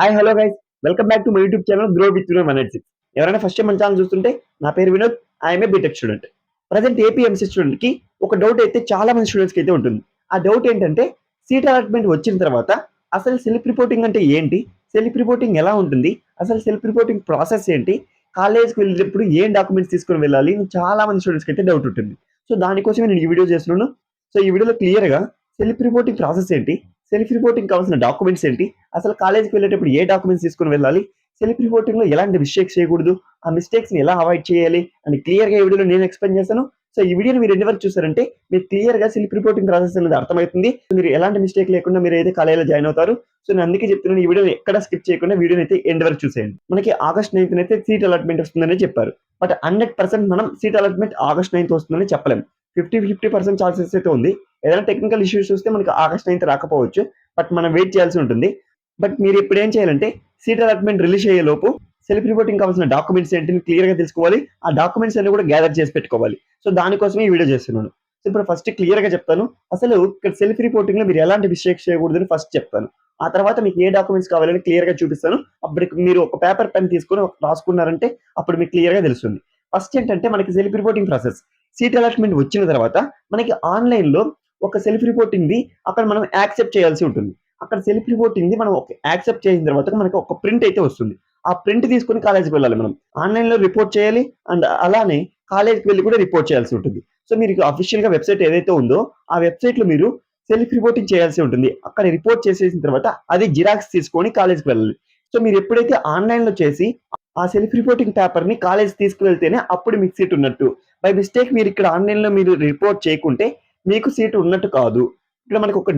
Hi hello guys, welcome back to my YouTube channel grow with Vinod 196. ఎవరైనా first time మన channel చూస్తుంటే నా పేరు Vinod. I'm a BTech student. Present APMC student కి ఒక డౌట్ అయితే చాలా మంది స్టూడెంట్స్ కి అయితే ఉంటుంది. ఆ డౌట్ ఏంటంటే సీట్ అలాట్మెంట్ వచ్చిన తర్వాత అసలు సెల్ఫ్ రిపోర్టింగ్ అంటే ఏంటి, సెల్ఫ్ రిపోర్టింగ్ ఎలా ఉంటుంది, అసలు సెల్ఫ్ రిపోర్టింగ్ ప్రాసెస్ ఏంటి, కాలేజ్కి వెళ్ళేటప్పుడు ఏం డాక్యుమెంట్స్ తీసుకొని వెళ్ళాలి, చాలా మంది స్టూడెంట్స్కి అయితే డౌట్ ఉంటుంది. సో దానికోసమే నేను ఈ వీడియో చేస్తున్నాను. సో ఈ వీడియోలో క్లియర్గా సెల్ఫ్ రిపోర్టింగ్ ప్రాసెస్ ఏంటి, సెల్ఫ్ రిపోర్టింగ్ కావాల్సిన డాక్యుమెంట్స్ ఏంటి, అసలు కాలేజ్కి వెళ్ళేటప్పుడు ఏ డాక్యుమెంట్స్ తీసుకొని వెళ్ళాలి, సెల్ఫ్ రిపోర్టింగ్ లో ఎలాంటి మిస్టేక్స్ చేయకూడదు, ఆ మిస్టేక్స్ ని ఎలా అవాయిడ్ చేయాలి అని క్లియర్ గా ఈ వీడియోలో నేను ఎక్స్ప్లెయిన్ చేస్తాను. సో ఈ వీడియోని మీరు ఎన్ని వరకు చూసారంటే మీరు క్లియర్ గా సెల్ఫ్ రిపోర్టింగ్ ప్రాసెస్ అనేది అర్థమవుతుంది. మీరు ఎలాంటి మిస్టేక్ లేకుండా మీరు అయితే కాలేజీలో జాయిన్ అవుతారు. సో నేను అందుకే చెప్తున్నాను, ఈ వీడియోని ఎక్కడ స్కిప్ చేయకుండా వీడియోని అయితే ఎండ్ వరకు చూసేయండి. మనకి ఆగస్ట్ 9th అయితే సీట్ అలాట్మెంట్ వస్తుందని చెప్పారు. బట్ 100% మనం సీట్ అలాట్మెంట్ ఆగస్ట్ 9th వస్తుందని చెప్పలేం. 50% ఛాన్సెస్ అయితే ఉంది. ఏదైనా టెక్నికల్ ఇష్యూస్ వస్తే మనకి ఆగస్ట్ 9th రాకపోవచ్చు. బట్ మనం వెయిట్ చేయాల్సి ఉంటుంది. బట్ మీరు ఇప్పుడు ఏం చేయాలంటే సీట్ అలాట్మెంట్ రిలీజ్ అయ్యే లోపు సెల్ఫ్ రిపోర్టింగ్ కావాల్సిన డాక్యుమెంట్స్ ఏంటి క్లియర్ గా తెలుసుకోవాలి. ఆ డాక్యుమెంట్స్ అన్ని కూడా గ్యాదర్ చేసి పెట్టుకోవాలి. సో దానికోసమే ఈ వీడియో చేస్తున్నాను. సో ఇప్పుడు ఫస్ట్ క్లియర్ గా చెప్తాను, అసలు ఇక్కడ సెల్ఫ్ రిపోర్టింగ్ లో మీరు ఎలాంటి మిస్టేక్స్ చేయకూడదని ఫస్ట్ చెప్తాను. ఆ తర్వాత మీకు ఏ డాక్యుమెంట్స్ కావాలని క్లియర్ గా చూపిస్తాను. అప్పుడు మీరు ఒక పేపర్ పెన్ తీసుకొని రాసుకున్నారంటే అప్పుడు మీకు క్లియర్ గా తెలుస్తుంది. ఫస్ట్ ఏంటంటే మనకి self reporting process. Seat allotment వచ్చిన తర్వాత మనకి ఆన్లైన్ లో ఒక సెల్ఫ్ రిపోర్టింగ్ ది అక్కడ మనం యాక్సెప్ట్ చేయాల్సి ఉంటుంది. అక్కడ సెల్ఫ్ రిపోర్టింగ్ ది మనం యాక్సెప్ట్ చేసిన తర్వాత మనకి ఒక ప్రింట్ అయితే వస్తుంది. ఆ ప్రింట్ తీసుకొని కాలేజ్కి వెళ్ళాలి. మనం ఆన్లైన్ లో రిపోర్ట్ చేయాలి అండ్ అలానే కాలేజ్కి వెళ్ళి కూడా రిపోర్ట్ చేయాల్సి ఉంటుంది. సో మీరు అఫీషియల్ గా వెబ్సైట్ ఏదైతే ఉందో ఆ వెబ్సైట్ లో మీరు సెల్ఫ్ రిపోర్టింగ్ చేయాల్సి ఉంటుంది. అక్కడ రిపోర్ట్ చేసేసిన తర్వాత అది జిరాక్స్ తీసుకొని కాలేజ్కి వెళ్ళాలి. సో మీరు ఎప్పుడైతే ఆన్లైన్ లో చేసి ఆ సెల్ఫ్ రిపోర్టింగ్ పేపర్ ని కాలేజ్ తీసుకువెళ్తేనే అప్పుడు మీకు సీట్ ఉన్నట్టు. బై మిస్టేక్ మీరు ఇక్కడ ఆన్లైన్ లో మీరు రిపోర్ట్ చేయకుంటే మీకు సీట్ ఉన్నట్టు కాదు. ఇక్కడ మనకు ఒక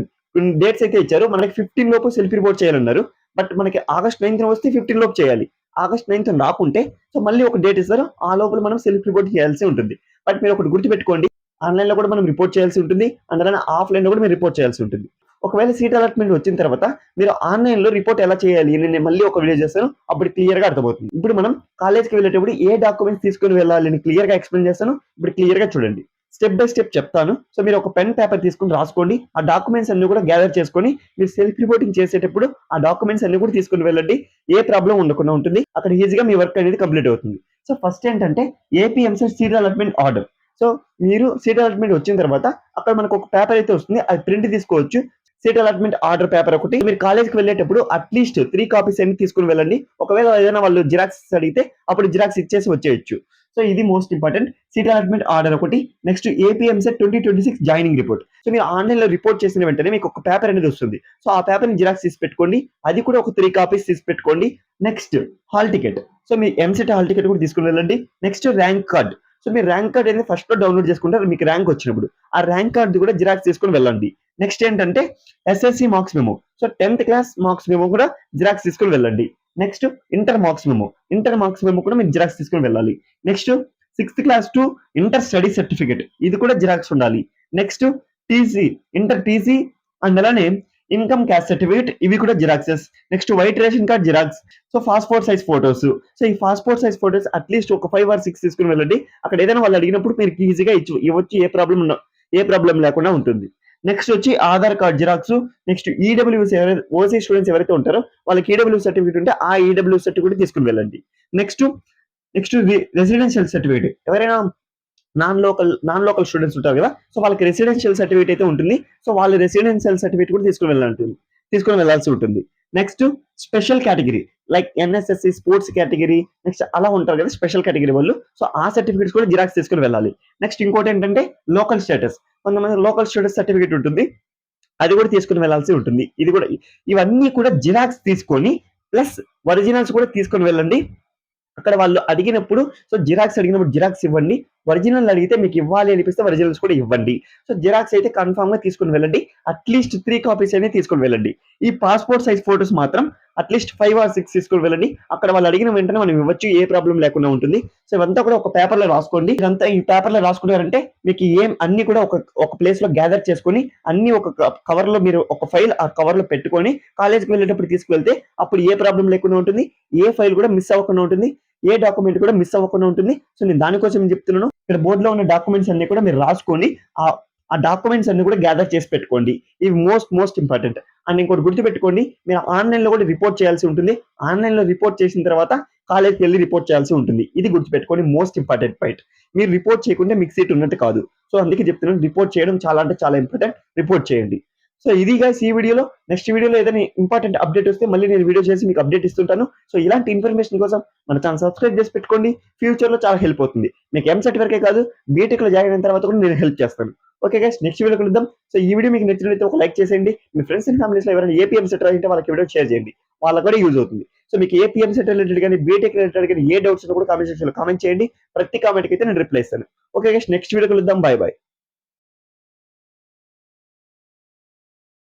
డేట్స్ అయితే ఇచ్చారు. మనకి 15 లోపు సెల్ఫ్ రిపోర్ట్ చేయాలన్నారు. బట్ మనకి ఆగస్ట్ 9th వస్తే 15 లోపు చేయాలి. ఆగస్ట్ 9th రాకుంటే సో మళ్ళీ ఒక డేట్ ఇస్తారు. ఆ లోపల మనం సెల్ఫ్ రిపోర్ట్ చేయాల్సి ఉంటుంది. బట్ మీరు ఒకటి గుర్తుపెట్టుకోండి, ఆన్లైన్ లో కూడా మనం రిపోర్ట్ చేయాల్సి ఉంటుంది అండ్ అలానే ఆఫ్లైన్ లో కూడా మీరు రిపోర్ట్ చేయాల్సి ఉంటుంది. ఒకవేళ సీట్ అలాట్మెంట్ వచ్చిన తర్వాత మీరు ఆన్లైన్ లో రిపోర్ట్ ఎలా చేయాలి నేను మళ్ళీ ఒక వీడియో చేస్తాను. అప్పుడు క్లియర్ గా అర్థమవుతుంది. ఇప్పుడు మనం కాలేజ్కి వెళ్ళేటప్పుడు ఏ డాక్యుమెంట్స్ తీసుకొని వెళ్ళాలి అని క్లియర్ గా ఎక్స్ప్లెయిన్ చేస్తాను. ఇప్పుడు క్లియర్ గా చూడండి, స్టెప్ బై స్టెప్ చెప్తాను. సో మీరు ఒక పెన్ పేపర్ తీసుకుని రాసుకోండి. ఆ డాక్యుమెంట్స్ అన్ని కూడా గ్యాదర్ చేసుకొని మీరు సెల్ఫ్ రిపోర్టింగ్ చేసేటప్పుడు ఆ డాక్యుమెంట్స్ అన్ని కూడా తీసుకుని వెళ్ళండి. ఏ ప్రాబ్లం ఉండకుండా ఉంటుంది. అక్కడ ఈజీగా మీ వర్క్ అనేది కంప్లీట్ అవుతుంది. సో ఫస్ట్ ఏంటంటే APMC seat allotment order. So మీరు సీట్ అలాట్మెంట్ వచ్చిన తర్వాత అక్కడ మనకు ఒక పేపర్ అయితే వస్తుంది. అది ప్రింట్ తీసుకోవచ్చు. సీట్ అలాట్మెంట్ ఆర్డర్ పేపర్ ఒకటి. మీరు కాలేజ్కి వెళ్ళేటప్పుడు అట్లీస్ట్ 3 కాపీస్ అన్ని తీసుకుని వెళ్ళండి. ఒకవేళ ఏదైనా వాళ్ళు జిరాక్స్ అడిగితే అప్పుడు జిరాక్స్ ఇచ్చేసి వచ్చేయచ్చు. సో ఇది most important. Seat allotment order ఒకటి. Next APEAMCET 2026 joining report. So మీరు ఆన్లైన్ లో రిపోర్ట్ చేసిన వెంటనే మీకు ఒక పేపర్ అనేది వస్తుంది. సో ఆ పేపర్ ని జిరాక్స్ తీసి పెట్టుకోండి. అది కూడా ఒక 3 కాపీస్ తీసి పెట్టుకోండి. Next hall ticket. సో మీ ఎంసెట్ హాల్ టికెట్ కూడా తీసుకుని వెళ్ళండి. Next rank card. సో మీరు ర్యాంక్ కార్డ్ అనేది ఫస్ట్ లో డౌన్లోడ్ చేసుకుంటారు మీకు ర్యాంక్ వచ్చినప్పుడు. ఆ ర్యాంక్ కార్డ్ కూడా జిరాక్స్ తీసుకుని వెళ్ళండి. నెక్స్ట్ ఏంటంటే SSC marks memo. So 10th class marks memo కూడా జిరాక్స్ తీసుకుని వెళ్ళండి. నెక్స్ట్ ఇంటర్ మార్క్స్ మెమో కూడా మీరు జిరాక్స్ తీసుకుని వెళ్ళాలి. Next 6th class to inter study certificate, ఇది కూడా జిరాక్స్ ఉండాలి. Next TC, inter TC and అలానే ఇన్కమ్ క్యాస్ట్ సర్టిఫికేట్, ఇవి కూడా xeroxes. Next white ration card xerox. So passport size photos. So ఈ పాస్పోర్ట్ సైజ్ ఫోటోస్ అట్లీస్ట్ ఒక 5 or 6 తీసుకుని వెళ్ళండి. అక్కడ ఏదైనా వాళ్ళు అడిగినప్పుడు మీరు ఈజీగా ఇవ్వచ్చు. ఏ ప్రాబ్లం లేకుండా ఉంటుంది. నెక్స్ట్ వచ్చి Aadhaar card xerox. Next EWS OC students ఎవరైతే ఉంటారో వాళ్ళకి ఈడబ్ల్యూ సర్టిఫికేట్ ఉంటే ఆ ఈడబ్ల్యూ సర్టిఫికేట్ తీసుకుని వెళ్ళండి. Next residential certificate. ఎవరైనా నాన్ లోకల్ స్టూడెంట్స్ ఉంటారు కదా, సో వాళ్ళకి రెసిడెన్షియల్ సర్టిఫికేట్ అయితే ఉంటుంది. సో వాళ్ళు రెసిడెన్షియల్ సర్టిఫికేట్ కూడా తీసుకుని వెళ్ళాల్సి ఉంటుంది. Next special category like NSSC sports category, next అలా ఉంటారు కదా స్పెషల్ కేటగిరీ వాళ్ళు. సో ఆ సర్టిఫికేట్స్ కూడా జిరాక్స్ తీసుకుని వెళ్ళాలి. నెక్స్ట్ ఇంకోటి ఏంటంటే లోకల్ స్టేటస్. కొంతమంది లోకల్ స్టేటస్ సర్టిఫికేట్ ఉంటుంది, అది కూడా తీసుకుని వెళ్ళాల్సి ఉంటుంది. ఇవన్నీ కూడా జిరాక్స్ తీసుకొని ప్లస్ ఒరిజినల్స్ కూడా తీసుకొని వెళ్ళండి. అక్కడ వాళ్ళు అడిగినప్పుడు సో జిరాక్స్ అడిగినప్పుడు జిరాక్స్ ఇవ్వండి. ఒరిజినల్ అడిగితే మీకు ఇవ్వాలి అనిపిస్తే ఒరిజినల్స్ కూడా ఇవ్వండి. సో జిరాక్స్ అయితే కన్ఫామ్ గా తీసుకుని వెళ్ళండి. అట్లీస్ట్ 3 కాపీస్ అనేది తీసుకుని వెళ్ళండి. ఈ పాస్పోర్ట్ సైజ్ ఫోటోస్ మాత్రం అట్లీస్ట్ 5 or 6 తీసుకుని వెళ్ళండి. అక్కడ వాళ్ళు అడిగిన వెంటనే మనం ఇవ్వచ్చు, ఏ ప్రాబ్లం లేకుండా ఉంటుంది. సో ఇవంతా కూడా ఒక పేపర్ లో రాసుకోండి. ఇదంతా ఈ పేపర్ లో రాసుకున్నారంటే మీకు అన్ని కూడా ఒక ప్లేస్ లో గ్యాదర్ చేసుకొని అన్ని ఒక కవర్ లో మీరు ఒక ఫైల్ ఆ కవర్ లో పెట్టుకొని కాలేజ్కి వెళ్ళేటప్పుడు తీసుకువెళ్తే అప్పుడు ఏ ప్రాబ్లం లేకుండా ఉంటుంది. ఏ ఫైల్ కూడా మిస్ అవ్వకుండా ఉంటుంది. ఏ డాక్యుమెంట్ కూడా మిస్ అవ్వకుండా ఉంటుంది. సో నేను దానికోసం చెప్తున్నాను. ఇక్కడ బోర్డులో ఉన్న డాక్యుమెంట్స్ అన్ని కూడా మీరు రాసుకొని ఆ ఆ డాక్యుమెంట్స్ అన్ని కూడా గ్యాదర్ చేసి పెట్టుకోండి. ఇవి మోస్ట్ ఇంపార్టెంట్. అండ్ ఇంకోటి గుర్తుపెట్టుకోండి, మీరు ఆన్‌లైన్‌లో కూడా రిపోర్ట్ చేయాల్సి ఉంటుంది. ఆన్‌లైన్‌లో రిపోర్ట్ చేసిన తర్వాత కాలేజ్‌కి వెళ్లి రిపోర్ట్ చేయాల్సి ఉంటుంది. ఇది గుర్తుపెట్టుకోండి, మోస్ట్ ఇంపార్టెంట్ పాయింట్. మీరు రిపోర్ట్ చేయకుంటే మీకు సీట్ ఉన్నట్టు కాదు. సో అందుకే చెప్తున్నాను, రిపోర్ట్ చేయడం చాలా అంటే చాలా ఇంపార్టెంట్. రిపోర్ట్ చేయండి. సో ఇది గైస్ ఈ వీడియోలో. నెక్స్ట్ వీడియోలో ఏదైనా ఇంపార్టెంట్ అప్డేట్ వస్తే మళ్ళీ నేను వీడియో చేసి మీకు అప్డేట్ ఇస్తుంటాను. సో ఇలాంటి ఇన్ఫర్మేషన్ కోసం మన ఛానల్ సబ్స్క్రైబ్ చేసి పెట్టుకోండి. ఫ్యూచర్‌లో చాలా హెల్ప్ అవుతుంది. మీకు ఎంసెట్ వరకే కాదు, బీటెక్‌లో జాయిన్ అయిన తర్వాత కూడా నేను హెల్ప్ చేస్తాను. ఓకే గైస్, నెక్స్ట్ వీడియో కలుద్దాం. సో ఈ వీడియో మీకు నచ్చినట్లయితే ఒక లైక్ చేసేయండి. మీ ఫ్రెండ్స్ అండ్ ఫ్యామిలీస్‌లో ఎవరైనా ఏపీ ఎంసెట్ రాయింటే వాళ్ళకి వీడియో షేర్ చేయండి. వాళ్ళకి కూడా యూజ్ అవుతుంది. సో మీకు ఏపీ ఎంసెట్ రిలేటెడ్ కానీ, బీటెక్ రిలేటెడ్ కానీ ఏ డౌట్స్ ఉన్నా కూడా కామెంట్ సెక్షన్‌లో కామెంట్ చేయండి. ప్రతి కామెంట్‌కి అయితే నేను రిప్లై ఇస్తాను. ఓకే గైస్, నెక్స్ట్ వీడియో కలుద్దాం. By by.